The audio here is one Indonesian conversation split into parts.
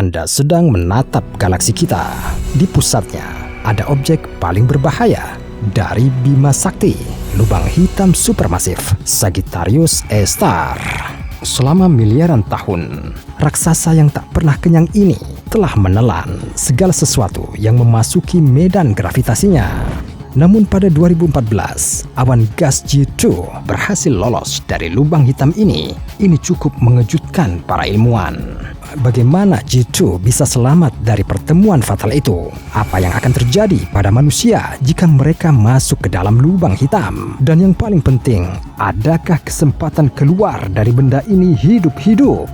Anda sedang menatap galaksi kita. Di pusatnya ada objek paling berbahaya dari Bima Sakti, lubang hitam supermasif Sagittarius A*. Selama miliaran tahun, raksasa yang tak pernah kenyang ini telah menelan segala sesuatu yang memasuki medan gravitasinya. Namun pada 2014, awan gas G2 berhasil lolos dari lubang hitam ini. Ini cukup mengejutkan para ilmuwan. Bagaimana G2 bisa selamat dari pertemuan fatal itu? Apa yang akan terjadi pada manusia jika mereka masuk ke dalam lubang hitam? Dan yang paling penting, adakah kesempatan keluar dari benda ini hidup-hidup?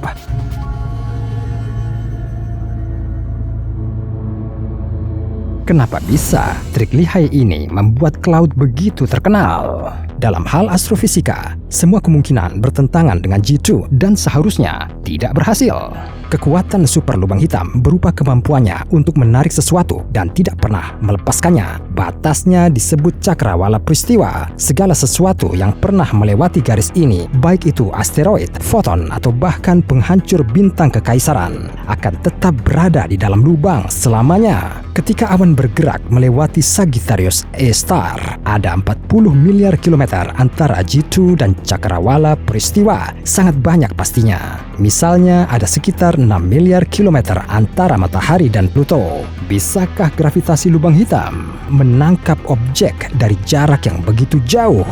Kenapa bisa trik lihai ini membuat Cloud begitu terkenal? Dalam hal astrofisika, semua kemungkinan bertentangan dengan G2 dan seharusnya tidak berhasil. Kekuatan super lubang hitam berupa kemampuannya untuk menarik sesuatu dan tidak pernah melepaskannya. Batasnya disebut cakrawala peristiwa. Segala sesuatu yang pernah melewati garis ini, baik itu asteroid, foton, atau bahkan penghancur bintang kekaisaran, akan tetap berada di dalam lubang selamanya. Ketika awan bergerak melewati Sagittarius A*, ada 40 miliar kilometer antara G2 dan cakrawala peristiwa. Sangat banyak pastinya. Misalnya ada sekitar 6 miliar kilometer antara matahari dan Pluto. Bisakah gravitasi lubang hitam menangkap objek dari jarak yang begitu jauh?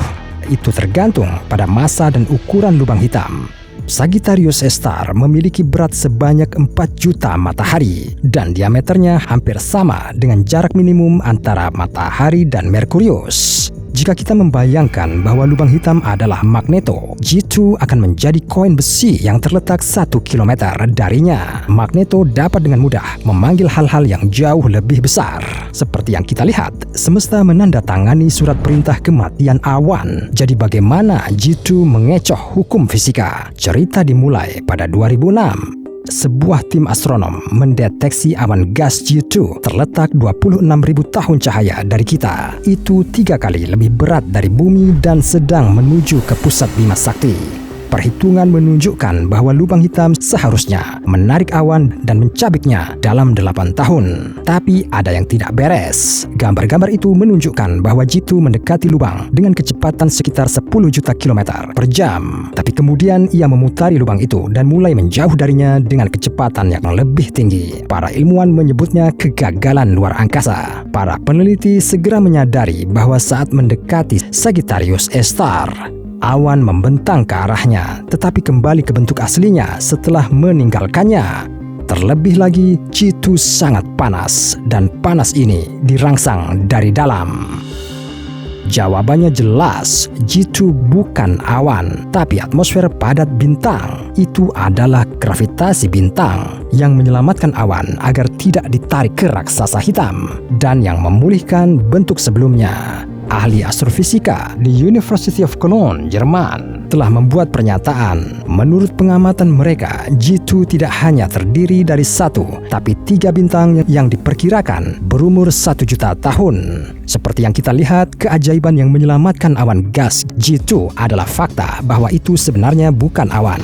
Itu tergantung pada massa dan ukuran lubang hitam. Sagittarius A* memiliki berat sebanyak 4 juta matahari dan diameternya hampir sama dengan jarak minimum antara matahari dan Merkurius. Jika kita membayangkan bahwa lubang hitam adalah magneto, G2 akan menjadi koin besi yang terletak 1 kilometer darinya. Magneto dapat dengan mudah memanggil hal-hal yang jauh lebih besar. Seperti yang kita lihat, semesta menandatangani surat perintah kematian awan. Jadi bagaimana G2 mengecoh hukum fisika? Cerita dimulai pada 2006. Sebuah tim astronom mendeteksi awan gas G2 terletak 26.000 tahun cahaya dari kita. Itu 3 kali lebih berat dari bumi dan sedang menuju ke pusat Bima Sakti. Perhitungan menunjukkan bahwa lubang hitam seharusnya menarik awan dan mencabiknya dalam 8 tahun. Tapi ada yang tidak beres. Gambar-gambar itu menunjukkan bahwa G2 mendekati lubang dengan kecepatan sekitar 10 juta kilometer per jam. Tapi kemudian ia memutari lubang itu dan mulai menjauh darinya dengan kecepatan yang lebih tinggi. Para ilmuwan menyebutnya kegagalan luar angkasa. Para peneliti segera menyadari bahwa saat mendekati Sagittarius A*, awan membentang ke arahnya, tetapi kembali ke bentuk aslinya setelah meninggalkannya. Terlebih lagi, G2 sangat panas, dan panas ini dirangsang dari dalam. Jawabannya jelas, G2 bukan awan, tapi atmosfer padat bintang. Itu adalah gravitasi bintang yang menyelamatkan awan agar tidak ditarik ke raksasa hitam dan yang memulihkan bentuk sebelumnya. Ahli astrofisika di University of Cologne, Jerman, telah membuat pernyataan. Menurut pengamatan mereka, G2 tidak hanya terdiri dari 1, tapi 3 bintang yang diperkirakan berumur 1 juta tahun. Seperti yang kita lihat, keajaiban yang menyelamatkan awan gas G2 adalah fakta bahwa itu sebenarnya bukan awan.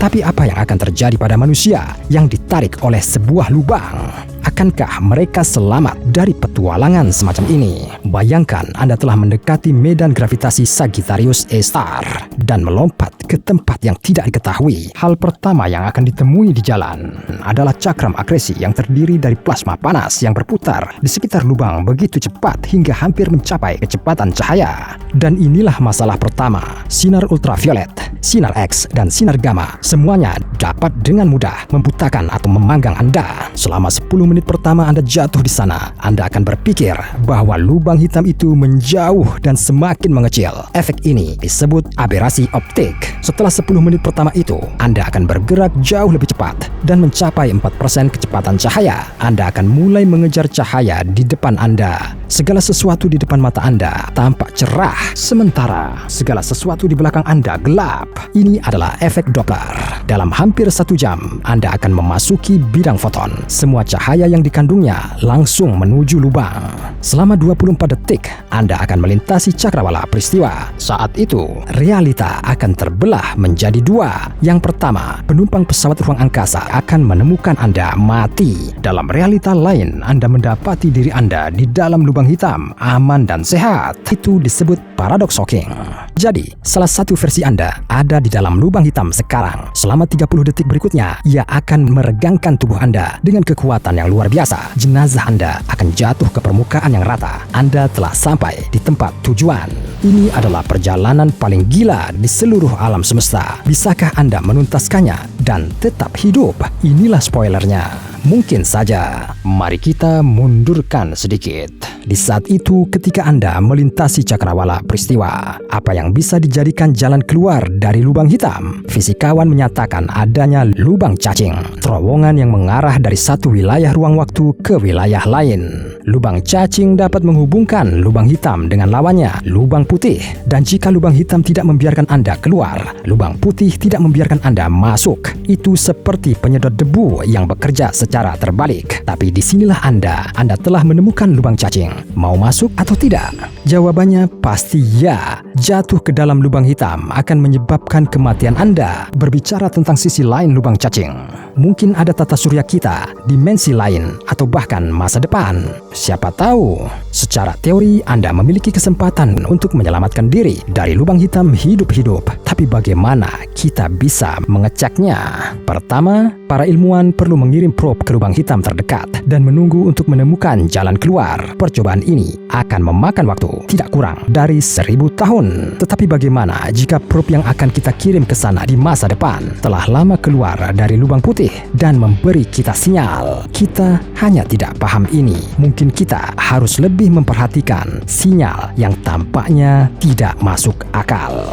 Tapi apa yang akan terjadi pada manusia yang ditarik oleh sebuah lubang? Akankah mereka selamat dari petualangan semacam ini? Bayangkan Anda telah mendekati medan gravitasi Sagittarius A* dan melompat ke tempat yang tidak diketahui. Hal pertama yang akan ditemui di jalan adalah cakram akresi yang terdiri dari plasma panas yang berputar di sekitar lubang begitu cepat hingga hampir mencapai kecepatan cahaya. Dan inilah masalah pertama. Sinar ultraviolet, sinar X, dan sinar gamma semuanya dapat dengan mudah membutakan atau memanggang Anda. Selama 10 menit pertama Anda jatuh di sana, Anda akan berpikir bahwa lubang hitam itu menjauh dan semakin mengecil. Efek ini disebut aberasi optik. Setelah 10 menit pertama itu, Anda akan bergerak jauh lebih cepat dan mencapai 4% kecepatan cahaya. Anda akan mulai mengejar cahaya di depan Anda. segala sesuatu di depan mata Anda tampak cerah, sementara segala sesuatu di belakang Anda gelap. Ini adalah efek Doppler. Dalam hampir 1 jam, Anda akan memasuki bidang foton. Semua cahaya yang dikandungnya langsung menuju lubang. Selama 24 detik, Anda akan melintasi cakrawala peristiwa. Saat itu, realita akan terbelah menjadi 2. Yang pertama, penumpang pesawat ruang angkasa akan menemukan Anda mati. Dalam realita lain, Anda mendapati diri Anda di dalam lubang hitam, aman dan sehat. Itu disebut paradoks Hawking. Jadi, salah satu versi Anda ada di dalam lubang hitam sekarang. Selama 30 detik berikutnya, ia akan meregangkan tubuh Anda dengan kekuatan yang luar biasa. Jenazah Anda akan jatuh ke permukaan yang rata. Anda telah sampai di tempat tujuan. Ini adalah perjalanan paling gila di seluruh alam semesta. Bisakah Anda menuntaskannya dan tetap hidup? Inilah spoilernya. Mungkin saja. Mari kita mundurkan sedikit. Di saat itu, ketika Anda melintasi cakrawala peristiwa, apa yang bisa dijadikan jalan keluar dari lubang hitam? Fisikawan menyatakan adanya lubang cacing, terowongan yang mengarah dari satu wilayah ruang waktu ke wilayah lain. Lubang cacing dapat menghubungkan lubang hitam dengan lawannya, lubang putih. Dan jika lubang hitam tidak membiarkan Anda keluar, lubang putih tidak membiarkan Anda masuk. Itu seperti penyedot debu yang bekerja secara terbalik. Tapi disinilah Anda telah menemukan lubang cacing. Mau masuk atau tidak? Jawabannya pasti ya. Jatuh ke dalam lubang hitam akan menyebabkan kematian Anda. Berbicara tentang sisi lain lubang cacing, mungkin ada tata surya kita, dimensi lain, atau bahkan masa depan. Siapa tahu? Secara teori, Anda memiliki kesempatan untuk menyelamatkan diri dari lubang hitam hidup-hidup. Tapi bagaimana kita bisa mengeceknya? Pertama, para ilmuwan perlu mengirim probe ke lubang hitam terdekat dan menunggu untuk menemukan jalan keluar. Percobaan ini akan memakan waktu tidak kurang dari 1000 tahun. Tetapi bagaimana jika probe yang akan kita kirim ke sana di masa depan telah lama keluar dari lubang putih dan memberi kita sinyal? Kita hanya tidak paham ini. Mungkin kita harus lebih memperhatikan sinyal yang tampaknya tidak masuk akal.